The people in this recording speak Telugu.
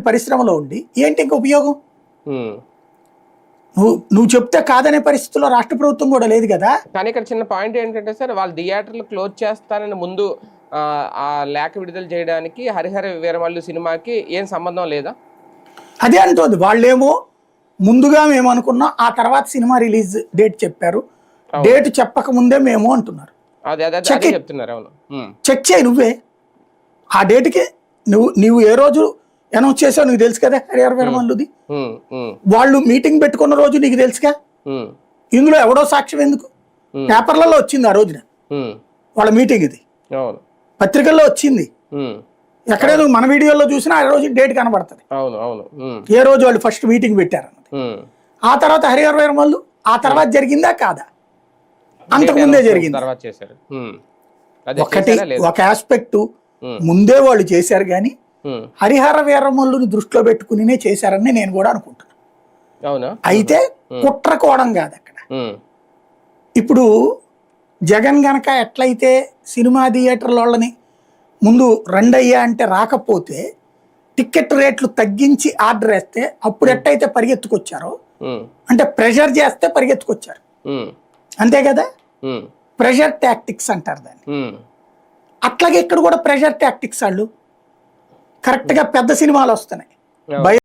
పరిశ్రమలో ఉండి ఏంటి ఇంకా ఉపయోగం? ఉమ్. నువ్వు చెప్తే కాదనే పరిస్థితుల్లో రాష్ట్ర ప్రభుత్వం కూడా లేదు కదా. కానీ ఇక్కడ చిన్న పాయింట్ ఏంటంటే సార్, వాళ్ళు థియేటర్లు క్లోజ్ చేస్తానని ముందు ఆ లేఖ విడుదల చేయడానికి హరిహర వీరమల్లు సినిమాకి ఏం సంబంధం లేదా? అదే అంటోంది. వాళ్ళేమో ముందుగా మేము అనుకున్నాం, ఆ తర్వాత సినిమా రిలీజ్ డేట్ చెప్పారు, డేట్ చెప్పక ముందే మేము అంటున్నారు. అదే అదే అదే చెప్తున్నారు. అవును, చెక్ చేయి నువ్వే. ఆ డేట్కి నువ్వు ఏ రోజు అనౌన్స్ చేసావు నీకు తెలుసు కదా. హరిహర వీరమల్లుది వాళ్ళు మీటింగ్ పెట్టుకున్న రోజు నీకు తెలుసుగా. ఇందులో ఎవడో సాక్ష్యం ఎందుకు? పేపర్లలో వచ్చింది ఆ రోజున వాళ్ళ మీటింగ్, ఇది పత్రికల్లో వచ్చింది. ఎక్కడే నువ్వు మన వీడియోలో చూసినా ఆ రోజు డేట్ కనబడుతుంది, ఏ రోజు వాళ్ళు ఫస్ట్ మీటింగ్ పెట్టారన్నది. ఆ తర్వాత హరిహర వీరమల్లు ఆ తర్వాత జరిగిందా కాదా? అంతకుముందే జరిగింది. ఒకటి ఒక ఆస్పెక్ట్ ముందే వాళ్ళు చేశారు, కానీ హరిహర వీరమల్లుని దృష్టిలో పెట్టుకునే చేశారని నేను కూడా అనుకుంటున్నాను. అయితే కుట్ర కోవడం కాదు అక్కడ. ఇప్పుడు జగన్ గనక ఎట్లయితే సినిమా థియేటర్ల వాళ్ళని ముందు రండయ్యా అంటే రాకపోతే టికెట్ రేట్లు తగ్గించి ఆర్డర్ వేస్తే అప్పుడు ఎట్టయితే పరిగెత్తుకొచ్చారో, అంటే ప్రెషర్ చేస్తే పరిగెత్తుకొచ్చారు, అంతే కదా. ప్రెషర్ టాక్టిక్స్ అంటారు దాన్ని. అట్లాగే ఇక్కడ కూడా ప్రెషర్ టాక్టిక్స్ వాళ్ళు కరెక్ట్ గా పెద్ద సినిమాలు వస్తున్నాయి.